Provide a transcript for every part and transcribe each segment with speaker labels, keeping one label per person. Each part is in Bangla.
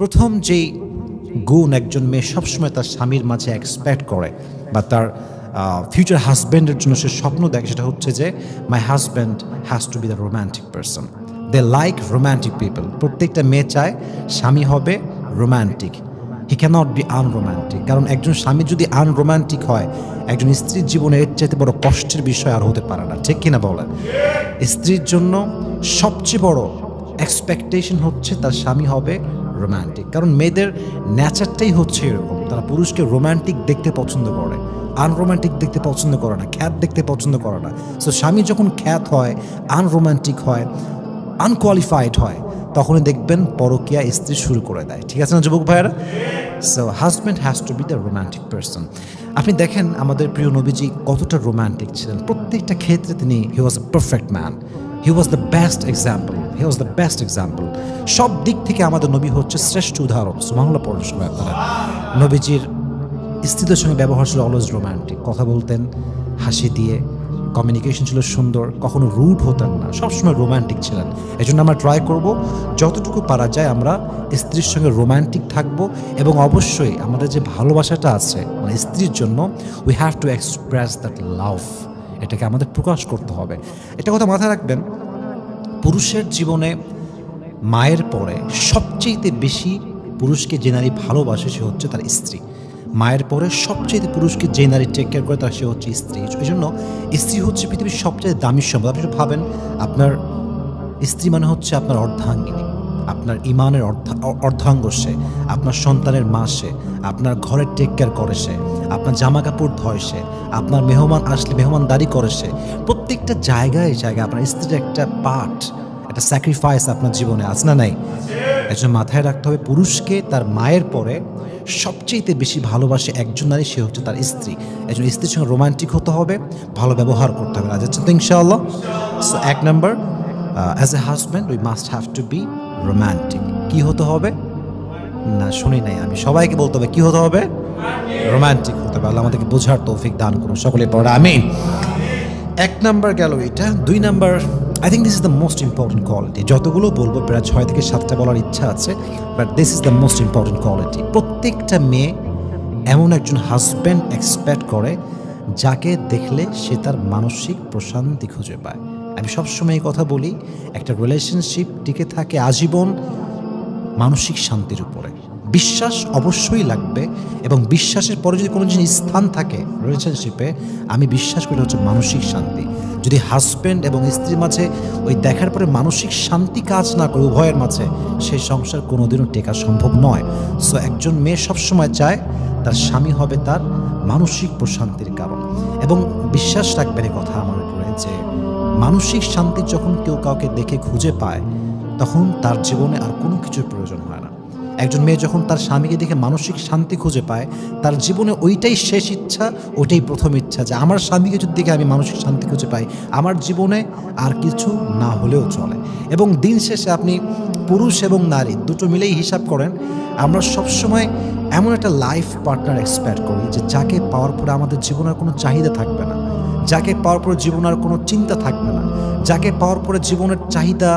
Speaker 1: প্রথম যেই গুণ একজন মেয়ে সবসময় তার স্বামীর মাঝে এক্সপেক্ট করে বা তার ফিউচার হাজব্যান্ডের জন্য সে স্বপ্ন দেখে, সেটা হচ্ছে যে my husband has to be the romantic person. They like romantic people. প্রত্যেকটা মেয়ে চায় স্বামী হবে রোম্যান্টিক। He cannot be unromantic. কারণ একজন স্বামী যদি আনরোম্যান্টিক হয়, একজন স্ত্রীর জীবনে এর চাইতে বড় কষ্টের বিষয় আর হতে পারে না। ঠিক কিনা বলেন? স্ত্রীর জন্য সবচেয়ে বড় এক্সপেকটেশন হচ্ছে তার স্বামী হবে রোম্যান্টিক। কারণ মেয়েদের নেচারটাই হচ্ছে এরকম, তারা পুরুষকে রোম্যান্টিক দেখতে পছন্দ করে, আনরোম্যান্টিক দেখতে পছন্দ করে না, খ্যাত দেখতে পছন্দ করে না। সো স্বামী যখন খ্যাত হয়, আনরোম্যান্টিক হয়, আনকোয়ালিফাইড হয়, তখনই দেখবেন পরকীয়া স্ত্রী শুরু করে দেয়। ঠিক আছে না যুবক ভাইয়েরা? So husband has to be the romantic person. আপনি দেখেন আমাদের প্রিয় নবীজি কতটা রোম্যান্টিক ছিলেন। প্রত্যেকটা ক্ষেত্রে তিনি he was a perfect man. He was the best example. He was the best example. সব দিক থেকে আমাদের নবী হচ্ছে শ্রেষ্ঠ উদাহরণ। সুবহানাল্লাহ পড়ার সময় আপনারা নবীজির স্ত্রীদের সঙ্গে ব্যবহার ছিল অলওয়েজ রোম্যান্টিক। কথা বলতেন হাসি দিয়ে, কমিউনিকেশন ছিল সুন্দর, কখনো রুড হতেন না, সবসময় রোম্যান্টিক ছিলেন। এই জন্য আমরা ট্রাই করব যতটুকু পারা যায় আমরা স্ত্রীর সঙ্গে রোম্যান্টিক থাকব, এবং অবশ্যই আমাদের যে ভালোবাসাটা আছে মানে স্ত্রীর জন্য, we have to express that love. এটাকে আমাদের প্রকাশ করতে হবে। এটা কথা মাথায় রাখবেন, পুরুষের জীবনে মায়ের পরে সবচেয়ে বেশি পুরুষকে যে নারী ভালোবাসে সে হচ্ছে তার স্ত্রী। মায়ের পরে সবচেয়ে পুরুষকে যে নারী টেক কেয়ার করে তার সে হচ্ছে স্ত্রী। এই জন্য স্ত্রী হচ্ছে পৃথিবীর সবচেয়ে দামি সম্পদ। আপনি ভাবেন, আপনার স্ত্রী মানে হচ্ছে আপনার অর্ধাঙ্গিনী, আপনার ইমানের অর্ধাঙ্গ সে, আপনার সন্তানের মা সে, আপনার ঘরের টেক কেয়ার করে সে, আপনার জামা কাপড় ধয় সে, আপনার মেহমান আসলে মেহমানদারি করে সে। প্রত্যেকটা জায়গায় জায়গায় আপনার স্ত্রীর একটা পার্ট, একটা স্যাক্রিফাইস আপনার জীবনে আছে না নাই? একজন মাথায় রাখতে হবে, পুরুষকে তার মায়ের পরে সবচেয়ে বেশি ভালোবাসে একজন নারী, সে হচ্ছে তার স্ত্রী। একজন স্ত্রীর সঙ্গে রোমান্টিক হতে হবে, ভালো ব্যবহার করতে হবে। রাজ তো ইনশাআল্লাহ। সো এক নম্বর, as a husband we must have to be romantic. কি হতে হবে? না শুনি নাই আমি, সবাইকে বলতে হবে কি হতে হবে? রোম্যান্টিক হতে হবে। আল্লাহ আমাদেরকে বোঝার তৌফিক দান করুন সকলে পড়া আমিন। এক নাম্বার গেল এটা। দুই number, I think this is the most important quality. যতগুলো বলবো প্রায় 6 থেকে 7টা বলার ইচ্ছা আছে, but this is the most important quality. প্রত্যেকটা মেয়ে এমন একজন হাজব্যান্ড এক্সপেক্ট করে যাকে দেখলে সে তার মানসিক প্রশান্তি খুঁজে পায়। আমি সবসময় এই কথা বলি, একটা রিলেশনশিপ টিকে থাকে আজীবন মানসিক শান্তির উপরে। বিশ্বাস অবশ্যই লাগবে, এবং বিশ্বাসের পরে যদি কোনো জিনিস স্থান থাকে রিলেশনশিপে, আমি বিশ্বাস করি হচ্ছে মানসিক শান্তি। যদি হাজব্যান্ড এবং স্ত্রীর মাঝে ওই দেখার পরে মানসিক শান্তি কাজ না করে উভয়ের মাঝে, সেই সংসার কোনোদিনও টেকা সম্ভব নয়। সো একজন মেয়ে সবসময় চায় তার স্বামী হবে তার মানসিক প্রশান্তির কারণ। এবং বিশ্বাস রাখবেন এই কথা আমার উপরে, যে মানসিক শান্তি যখন কেউ কাউকে দেখে খুঁজে পায়, তখন তার জীবনে আর কোনো কিছুর প্রয়োজন হয় না। একজন মেয়ে যখন তার স্বামীকে দেখে মানসিক শান্তি খুঁজে পায়, তার জীবনে ওইটাই শেষ ইচ্ছা, ওইটাই প্রথম ইচ্ছা, যে আমার স্বামীকে যদি দেখে আমি মানসিক শান্তি খুঁজে পাই, আমার জীবনে আর কিছু না হলেও চলে। এবং দিন শেষে আপনি পুরুষ এবং নারী দুটো মিলেই হিসাব করেন, আমরা সবসময় এমন একটা লাইফ পার্টনার এক্সপেক্ট করি যে যাকে পাওয়ার পরে আমাদের জীবনের কোনো চাহিদা থাকবে না, যাকে পাওয়ার পরে জীবনের কোনো চিন্তা থাকবে না, যাকে পাওয়ার পরে জীবনের চাহিদা,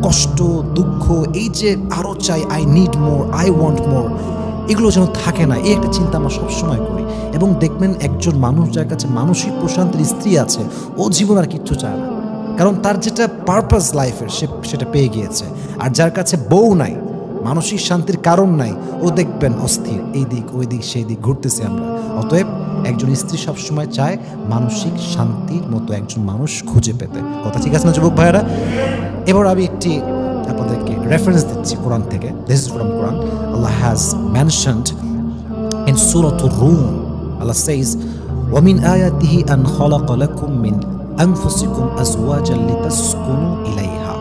Speaker 1: কষ্ট, দুঃখ, এই যে আরও চাই, I need more, I want মোর, এগুলো যেন থাকে না, এই একটা চিন্তা আমরা সবসময় করি। এবং দেখবেন একজন মানুষ যার কাছে মানসিক প্রশান্তির স্ত্রী আছে, ও জীবন আর কিচ্ছু চায় না, কারণ তার যেটা পারপাস লাইফের সেটা পেয়ে গিয়েছে। আর যার কাছে বউ নাই, মানসিক শান্তির কারণ নাই, ও দেখবেন অস্থির, এই দিক ওই দিক সেই দিক ঘুরতেছি আমরা। অতএব একজন স্ত্রী সবসময় চায় মানসিক শান্তির মতো একজন মানুষ খুঁজে পেতে। কথা ঠিক আছে না যুবক ভাইয়েরা? এবার আমি একটি আপনাদেরকে রেফারেন্স দিচ্ছি কোরআন থেকে। This is from Quran. Allah has mentioned in সূরাতুর রুম, আল্লাহ সেজ, ওয়া মিন আয়াতিহি আন খালাকা লাকুম মিন আনফুসিকুম আজওয়াজান লিতাসকুনু ইলাইহা।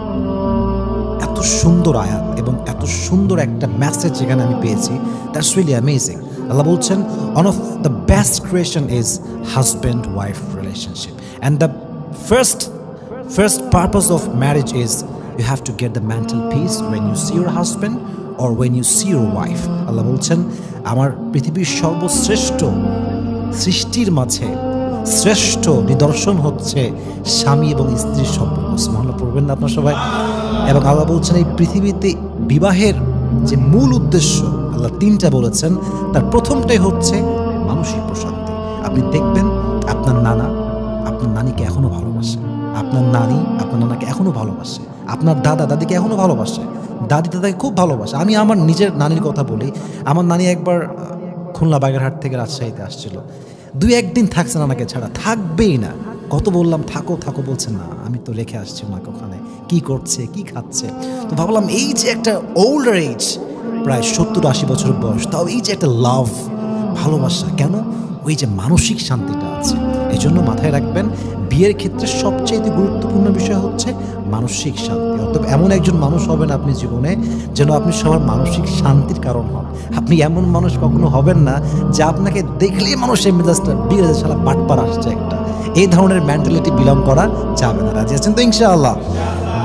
Speaker 1: এত সুন্দর আয়াত এবং এত সুন্দর একটা মেসেজ যেখানে আমি পেয়েছি, দ্যাটস রিয়েলি অ্যামেজিং। আল্লাহ বলছেন, one of the best creation is husband wife relationship, and the first purpose of marriage is you have to get the mental peace when you see your husband or when you see your wife. আল্লাহ বলছেন, আমার পৃথিবীর সর্বশ্রেষ্ঠ সৃষ্টির মাঝে শ্রেষ্ঠ নিদর্শন হচ্ছে স্বামী এবং স্ত্রীর সম্পর্ক। সুবহানাল্লাহ পড়বেন না আপনারা সবাই? এবং আল্লাহ বলছেন, এই পৃথিবীতে বিবাহের যে মূল উদ্দেশ্য আল্লাহ তিনটা বলেছেন, তার প্রথমটাই হচ্ছে মানসিক প্রশান্তি। আপনি দেখবেন আপনার নানা আপনার নানিকে এখনো ভালোবাসে, আপনার নানি আপনার নানাকে এখনো ভালোবাসে, আপনার দাদা দাদিকে এখনো ভালোবাসে, দাদি দাদাকে খুব ভালোবাসে। আমি আমার নিজের নানির কথা বলি। আমার নানি একবার খুলনা বাগেরহাট থেকে রাজশাহীতে আসছিল, 2-1 দিন থাকছে নানাকে ছাড়া, থাকবেই না। কত বললাম থাকো থাকো, বলছে না আমি তো রেখে আসছি ওনাকে ওখানে, কি করছে কি খাচ্ছে। তো ভাবলাম এই যে একটা ওল্ডার এজ, প্রায় 70-80 বছর বয়স, তাও এই যে একটা লাভ ভালোবাসা, কেন? ওই যে মানসিক শান্তিটা আছে। এই জন্য মাথায় রাখবেন, বিয়ের ক্ষেত্রে সবচেয়ে গুরুত্বপূর্ণ বিষয় হচ্ছে মানসিক শান্তি। অতএব এমন একজন মানুষ হবেন আপনি জীবনে যেন আপনি সবার মানসিক শান্তির কারণ হন। আপনি এমন মানুষ কখনো হবেন না যে আপনাকে দেখলেই মানুষের মেজাজটা বিয়ে শালা বাটপার আসছে একটা, এই ধরনের মেন্টালিটি বিলং করা যাবে না। রাজি আছেন তো ইনশাআল্লাহ?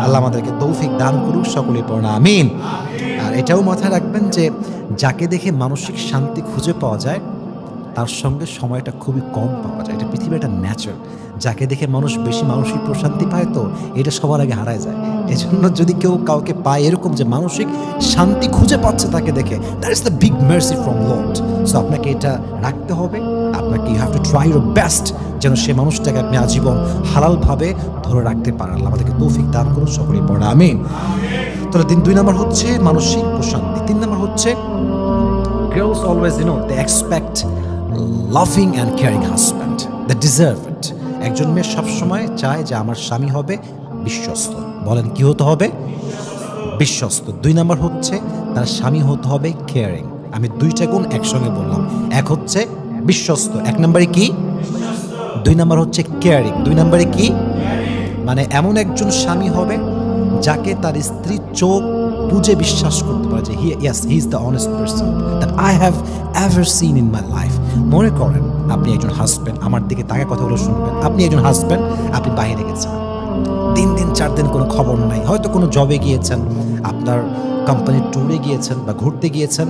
Speaker 1: আল্লাহ আমাদেরকে তৌফিক দান করুক, সকলেই পড়না আমিন। আর এটাও মাথায় রাখবেন যে যাকে দেখে মানসিক শান্তি খুঁজে পাওয়া যায় তার সঙ্গে সময়টা খুবই কম পাওয়া যায়। এটা পৃথিবীর একটা ন্যাচার। যাকে দেখে মানুষ বেশি মানসিক প্রশান্তি পায়, তো এটা সবার আগে হারায় যায়। এই জন্য যদি কেউ কাউকে পায় এরকম যে মানসিক শান্তি খুঁজে পাচ্ছে তাকে দেখে, that is the big mercy from lord. So আপনাকে এটা রাখতে হবে, আপনাকে you have to try your best যেন সে মানুষটাকে আপনি আজীবন হালালভাবে ধরে রাখতে পারেন। আল্লাহ আমাদেরকে তৌফিক দান করুন, সকলেই পড়া আমিন। তাহলে 2 নম্বর হচ্ছে মানসিক প্রশান্তি। 3 নম্বর হচ্ছে girls always, they expect loving and caring husband. They deserve it. একজন মেয়ে সবসময় চায় যে আমার স্বামী হবে বিশ্বস্ত। বলেন কি হতে হবে? বিশ্বস্ত। 2 নম্বর হচ্ছে তার স্বামী হতে হবে কেয়ারিং। আমি 2টা গুণ একসঙ্গে বললাম। এক হচ্ছে বিশ্বস্ত, 1 নম্বরে কি? 2 নম্বর হচ্ছে কেয়ারিং। 2 নম্বরে কি? মানে এমন একজন স্বামী হবে যাকে তার স্ত্রী চোখ বুঝে বিশ্বাস করতে পারে যে he is the honest person that I have ever seen in my life. মনে করেন আপনি একজন হাজব্যান্ড, আমার দিকে তাকে কথাগুলো শুনবেন। আপনি একজন হাজব্যান্ড, আপনি বাইরে গেছেন, 3 দিন 4 দিন কোনো খবর নাই, হয়তো কোনো জবে গিয়েছেন, আপনার কোম্পানির ট্যুরে গিয়েছেন বা ঘুরতে গিয়েছেন।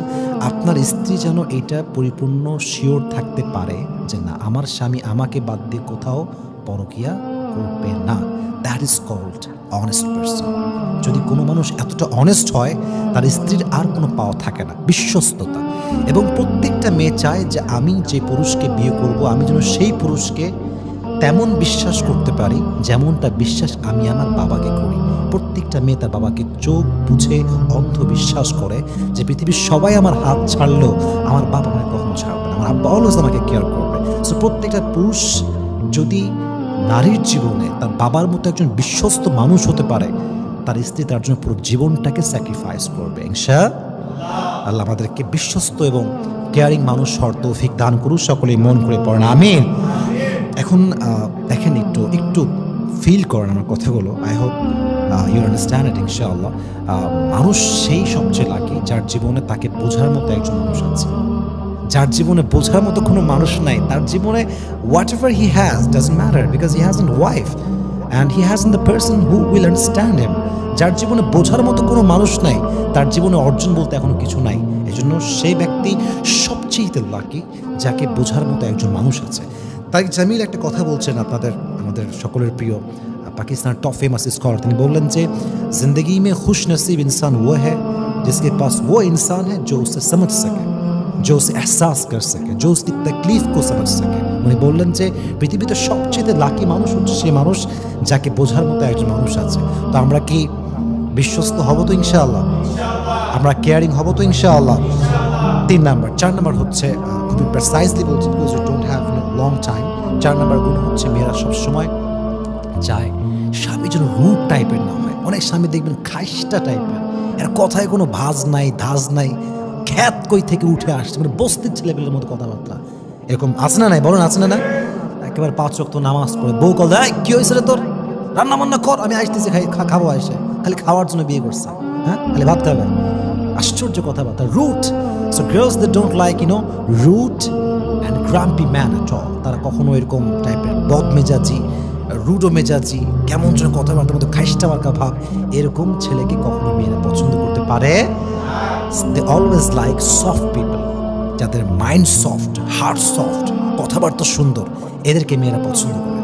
Speaker 1: আপনার স্ত্রী যেন এটা পরিপূর্ণ শিওর থাকতে পারে যে না, আমার স্বামী আমাকে বাদ দিয়ে কোথাও পরকিয়া করবে না। That is called honest person. যদি কোনো মানুষ এতটা অনেস্ট হয়, তার স্ত্রীর আর কোনো পাওয়া থাকে না, বিশ্বস্ততা। এবং প্রত্যেকটা মেয়ে চায় যে আমি যে পুরুষকে বিয়ে করব, আমি যেন সেই পুরুষকে তেমন বিশ্বাস করতে পারি যেমনটা বিশ্বাস আমি আমার বাবাকে করি। প্রত্যেকটা মেয়ে তার বাবাকে চোখ বুঝে অন্ধ বিশ্বাস করে যে পৃথিবীর সবাই আমার হাত ছাড়লেও আমার বাবা আমাকে কখনো ছাড়বে না, আমার আব্বা অলওয়েজ আমাকে কেয়ার করবে। সো প্রত্যেকটা পুরুষ যদি নারীর জীবনে তার বাবার মতো একজন বিশ্বস্ত মানুষ হতে পারে, তার স্ত্রী তার জন্য পুরো জীবনটাকে স্যাক্রিফাইস করবে ইনশাআল্লাহ। আল্লাহ আমাদেরকে বিশ্বস্ত এবং কেয়ারিং মানুষ হওয়ার তৌফিক দান করুন, সকলেই মন করে পড়েন আমিন। এখন দেখেন, একটু ফিল করেন আমার কথাগুলো। I hope you understand it ইনশাআল্লাহ। মানুষ সেই সবচেয়ে লাকি যার জীবনে তাকে বোঝার মতো একজন মানুষ আছে। যার জীবনে বোঝার মতো কোনো মানুষ নাই, তার জীবনে what ever he has doesn't matter, because he hasn't wife and he hasn't the person who will understand হিম। যার জীবনে বোঝার মতো কোনো মানুষ নাই, তার জীবনে অর্জন বলতে এখনো কিছু নাই। এজন্য সেই ব্যক্তি সবচেয়ে লাকি যাকে বোঝার মতো একজন মানুষ আছে। তাই জামিল একটা কথা বলছেন, আমাদের সকলের প্রিয় পাকিস্তানের টপ ফেমাস স্কলার, তিনি বললেন যে জিন্দগি মে খুশ নসিব ইনসান वो है जिसके पास वो इंसान है जो उसे समझ सके, जो उसे एहसास कर सके, जो उसकी तकलीफ को समझ सके। উনি বললেন যে পৃথিবীতে সবচেয়ে লাকি মানুষ হচ্ছে সেই মানুষ যাকে বোঝার মতো একজন মানুষ আছে। তো আমরা কি বিশ্বস্ত হব তো ইনশাআল্লাহ? আমরা কেয়ারিং হব তো ইনশাআল্লাহ? 3 নাম্বার। 4 নাম্বার হচ্ছে খুবই প্রেসাইজলি বলছি, because you don't have long time. 4 number গুণ হচ্ছে মেয়েরা সবসময় চায় স্বামী যেন রুড টাইপের না হয়। অনেক স্বামী দেখবেন খাইস্টা টাইপের, এর কথায় কোনো ভাজ নাই ধাজ নাই, খ্যাত কই থেকে উঠে আসছে, মানে বস্তির ছেলেপেলের মতো কথাবার্তা। এরকম আছে না নাই? বলুন আছে না? না, একেবারে 5 ওয়াক্ত নামাজ পড়ে বউ কল দেয়, কি হয়েছে রে তোর, রান্না বান্না কর, আমি আসতেছি খাবো। এসে খালি খাওয়ার জন্য বিয়ে করছে, হ্যাঁ, খালি ভাবতে হবে। আশ্চর্য কথাবার্তা, rude. So girls they don't like rude and grumpy man at all. তারা কখনো এরকম টাইপের বদমেজাজি, রুডো মেজাজি, কেমন যেন কথাবার্তার মতো খাইস্টা মার্কা ভাব, এরকম ছেলেকে কখনো মেয়েরা পছন্দ করতে পারে। They always like soft people, যাদের মাইন্ড সফট, হার্ট সফট, কথাবার্তা সুন্দর, এদেরকে মেয়েরা পছন্দ করে,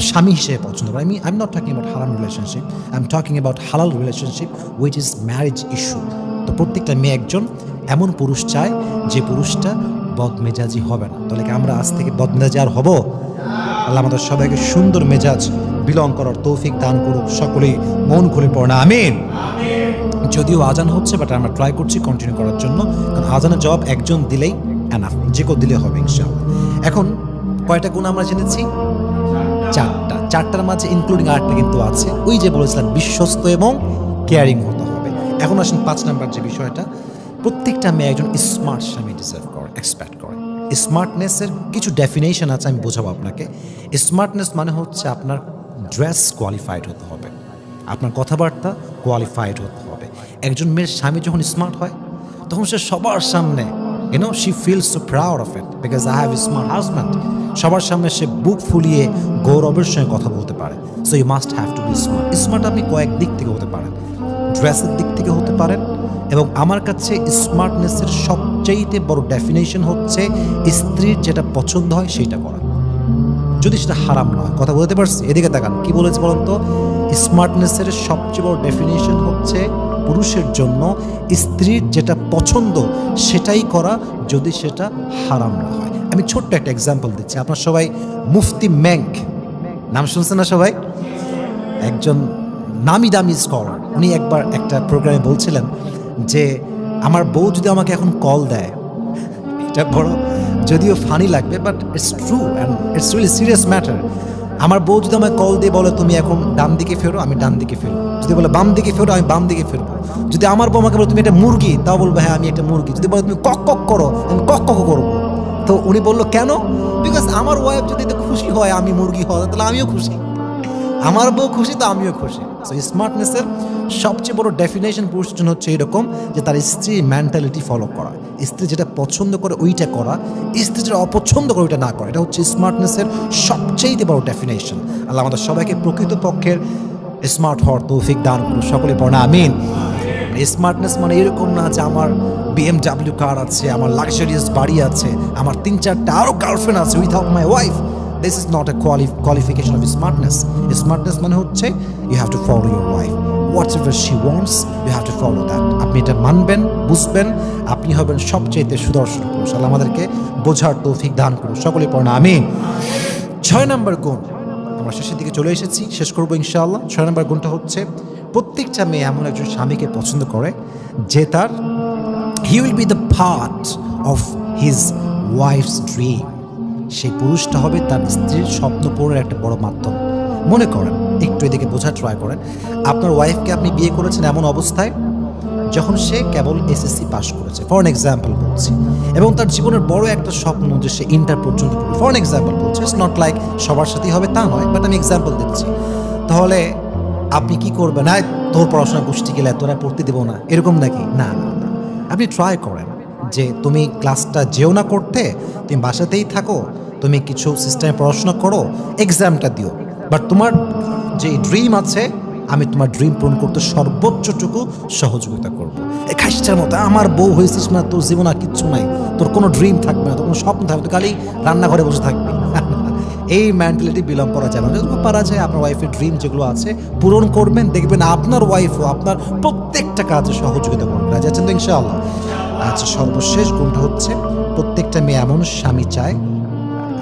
Speaker 1: স্বামী হিসেবে পছন্দ করে। I am not talking about হারাম relationship, I am talking about হালাল relationship which is marriage issue. তো তো প্রত্যেকটা মেয়ে একজন এমন পুরুষ চায় যে পুরুষটা বদমেজাজি হবে না। তাহলে কি আমরা আজ থেকে বদমেজাজি আর হব? আল্লাহ আমাদের সবাইকে সুন্দর মেজাজ বিলং করার তৌফিক দান করুক। সকলেই মন খুলে পড়না আমিন। যদিও আজান হচ্ছে, বাট আমরা ট্রাই করছি কন্টিনিউ করার জন্য, কারণ আজানের জবাব একজন দিলেই এনাফ, যে কেউ দিলে হবে ইনশাআল্লাহ। এখন কয়টা গুণ আমরা জেনেছি? চারটার মাঝে ইনক্লুডিং আরেকটা কিন্তু আছে, ওই যে বলেছিলাম বিশ্বস্ত এবং কেয়ারিং হতে হবে। এখন আসেন 5 নাম্বার যে বিষয়টা, প্রত্যেকটা মেয়ে একজন স্মার্ট স্বামী ডিজার্ভ করে, এক্সপেক্ট করে। স্মার্টনেসের কিছু ডেফিনেশন আছে, আমি বোঝাবো আপনাকে। স্মার্টনেস মানে হচ্ছে আপনার ড্রেস কোয়ালিফাইড হতে হবে, আপনার কথাবার্তা কোয়ালিফাইড হতে হবে। একজন মেয়ের স্বামী যখন স্মার্ট হয় তখন সে সবার সামনে she feels so proud of it because I have a smart husband. সবার সামনে সে বুক ফুলিয়ে গৌরবের সঙ্গে কথা বলতে পারে। So you must have to be smart. Smart আপনি কয়েক দিক থেকে হতে পারেন, ড্রেসের দিক থেকে হতে পারেন, এবং আমার কাছে স্মার্টনেসের সবচেয়ে বড় ডেফিনেশন হচ্ছে স্ত্রীর যেটা পছন্দ হয় সেইটা করা, যদি সেটা হারাম নয়। কথা বলতে পারছি? এদিকে তাকান, কি বলেছে বলুন তো? স্মার্টনেসের সবচেয়ে বড় ডেফিনেশন হচ্ছে পুরুষের জন্য স্ত্রীর যেটা পছন্দ সেটাই করা, যদি সেটা হারাম না হয়। আমি ছোট্ট একটা এক্সাম্পল দিচ্ছি। আপনার সবাই মুফতি মেঙ্ক নাম শুনছেন না সবাই? একজন নামি দামি স্কলার। উনি একবার একটা প্রোগ্রামে বলছিলেন যে আমার বউ যদি আমাকে এখন কল দেয়, এটা বড় যদিও ফানি লাগবে, but it's true and it's really serious matter. আমার বউ যদি আমাকে কল দিয়ে বলে তুমি এখন ডান দিকে ফেরো, আমি ডান দিকে ফেরবো। যদি বলে বাম দিকে ফেরো, আমি বাম দিকে ফেরবো। যদি আমার বউ আমাকে বলে তুমি একটা মুরগি, তাও বলবো হ্যাঁ আমি একটা মুরগি। যদি বলে তুমি কক কক করো, আমি কক কক করবো। তো উনি বললো কেন? বিকজ আমার ওয়াইফ যদি এতে খুশি হয় আমি মুরগি হয়, তাহলে আমিও খুশি। আমার বউ খুশি তো আমিও খুশি। সো স্মার্টনেসের সবচেয়ে বড় ডেফিনেশন পুরুষের জন্য হচ্ছে এরকম যে তার স্ত্রীর মেন্টালিটি ফলো করা, স্ত্রী যেটা পছন্দ করে ওইটা করা, স্ত্রী যেটা অপছন্দ করে ওইটা না করা। এটা হচ্ছে স্মার্টনেসের সবচেয়ে বড় ডেফিনেশন। আল্লাহ আমাদের সবাইকে প্রকৃতপক্ষের স্মার্ট হওয়ার তৌফিক দান করুন। সকলে পড়া আমিন। স্মার্টনেস মানে এরকম না যে আমার BMW কার আছে, আমার লাক্সারিয়াস বাড়ি আছে, আমার 3-4টা আরও গার্লফ্রেন্ড আছে without my wife. This is not a qualification of smartness. Smartness মানে হচ্ছে you have to follow your wife. Whatever she wants, you have to follow that. আপনি এটা মানবেন, বুঝবেন, আপনি হবেন সবচেয়ে সুদর্শন পুরুষ। আল্লাহ আমাদেরকে বোঝার তৌফিক দান করুন। সকলে পড়ুন আমিন। 6 নম্বর গুণ, আমরা শেষের দিকে চলে এসেছি, শেষ করবো ইনশাআল্লাহ। 6 নম্বর গুণটা হচ্ছে প্রত্যেকটা মেয়ে এমন একজন স্বামীকে পছন্দ করে যে তার he will be the part of his wife's dream. সেই পুরুষটা হবে তার স্ত্রীর স্বপ্ন পূরণের একটা বড় মাধ্যম। মনে করেন, একটু এদিকে বোঝা ট্রাই করেন, আপনার ওয়াইফকে আপনি বিয়ে করেছেন এমন অবস্থায় যখন সে কেবল SSC পাস করেছে, ফর এক্সাম্পল বলছি, এবং তার জীবনের বড় একটা স্বপ্ন যে সে ইন্টার পর্যন্ত পড়বে, ফর এক্সাম্পল বলছি। ইটস নট লাইক সবার সাথেই হবে তা নয়, বাট আমি এক্সাম্পল দিচ্ছি। তাহলে আপনি কি করবেন? না তোর পড়াশোনা গোষ্ঠী গেলে তোরা পড়তে দেবো না, এরকম নাকি? না না না, আপনি ট্রাই করেন যে তুমি ক্লাসটা যেও না করতে, তুমি বাসাতেই থাকো, তুমি কিছু সিস্টেমে পড়াশোনা করো, এক্সামটা দিও, বাট তোমার যে ড্রিম আছে আমি তোমার ড্রিম পূরণ করতে সর্বোচ্চটুকু সহযোগিতা করবো। এই খাইস্টার মতো আমার বউ হয়েছিস না, তোর জীবন আর কিচ্ছু নাই, তোর কোনো ড্রিম থাকবে না, তোর কোনো স্বপ্ন থাকবে, তো খালি রান্নাঘরে বসে থাকবে। এই মেন্টালিটি বিলং করা যাবে না। যতটুকু পারা যায় আপনার ওয়াইফের ড্রিম যেগুলো আছে পূরণ করবেন, দেখবেন আপনার ওয়াইফও আপনার প্রত্যেকটা কাজে সহযোগিতা করবে। রাজি আছেন তো ইনশাআল্লাহ? আচ্ছা, সর্বশেষ গুণটা হচ্ছে প্রত্যেকটা মেয়ে এমন স্বামী চায়,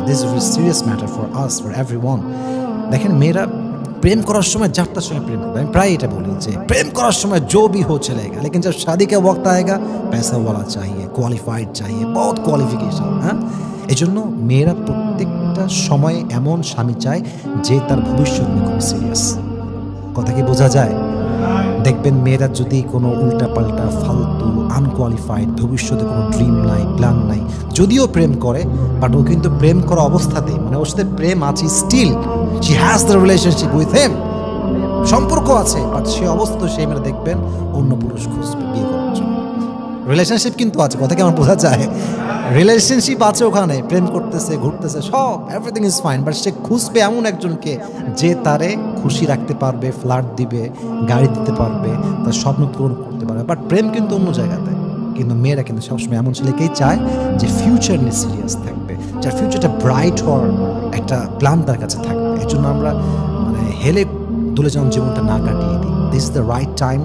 Speaker 1: this is a serious matter for us, for everyone. দেখেন, মেয়েরা প্রেম করার সময় যাত্রার সঙ্গে প্রেম করবে। আমি প্রায় এটা বলি যে প্রেম করার সময় जो भी हो चलेगा, लेकिन जब शादी का वक्त आएगा पैसा वाला चाहिए, क्वालिफाइड चाहिए, बहुत क्वालिफिकेशन। হ্যাঁ, এই জন্য মেয়েরা প্রত্যেকটা সময়ে এমন স্বামী চায় যে তার ভবিষ্যৎ নিয়ে খুব সিরিয়াস। কথা কি বোঝা যায়? দেখবেন মেয়েরা যদি কোনো উল্টাপাল্টা ফালতু আনকোয়ালিফাইড, ভবিষ্যতে কোনো ড্রিম নাই, প্ল্যান নাই, যদিও প্রেম করে, বাট ও কিন্তু প্রেম করা অবস্থাতেই, মানে ওর সাথে প্রেম আছে, still she has the relationship with him, সম্পর্ক আছে, বাট সে অবস্থা সেই মেয়ে দেখবেন অন্য পুরুষ খুঁজবে বিয়ে করার জন্য। রিলেশনশিপ কিন্তু আছে, কথা কি আমার বোঝা যায়? রিলেশনশিপ আছে, ওখানে প্রেম করতেছে, ঘুরতেছে, সব এভরিথিং ইজ ফাইন, বাট সে খুঁজবে এমন একজনকে যে তারে খুশি রাখতে পারবে, ফ্ল্যাট দিবে, গাড়ি দিতে পারবে, তার স্বপ্ন পূরণ করতে পারবে। বাট প্রেম কিন্তু অন্য জায়গাতে। কিন্তু মেয়েরা কিন্তু সবসময় এমন ছেলেকেই চায় যে ফিউচার নিয়ে সিরিয়াস থাকবে, যার ফিউচারটা ব্রাইট হওয়ার একটা প্ল্যান তার কাছে থাকবে। এই জন্য আমরা মানে হেলে দুলে যেমন জীবনটা না কাটিয়ে দিই। This is the right time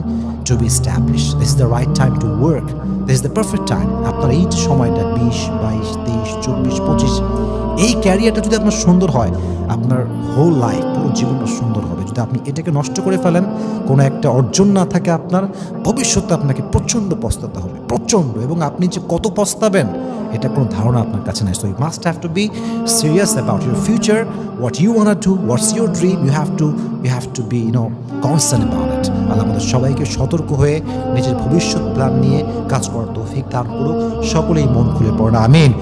Speaker 1: to be established. This is the right time to work. This is the perfect time. আপনার এই যে সময়টা 20, 22, 23, 24, 25 এই ক্যারিয়ারটা যদি আপনার সুন্দর হয়, আপনার হোল লাইফ পুরো জীবনটা সুন্দর হবে। যদি আপনি এটাকে নষ্ট করে ফেলেন, কোনো একটা অর্জন না থাকে আপনার, ভবিষ্যতে আপনাকে প্রচণ্ড পস্তাতে হবে, প্রচণ্ড। এবং আপনি যে কত পস্তাবেন এটা কোনো ধারণা আপনার কাছে নাই। So you must have to be serious about your future, what you want to, what's your dream. You have to be concern about it. Allah আমাদের সবাইকে সতর্ক হয়ে নিজের ভবিষ্যৎ প্ল্যান নিয়ে কাজ করার তৌফিক দান করুক। সকলেই মন খুলে পড়া, আমিন।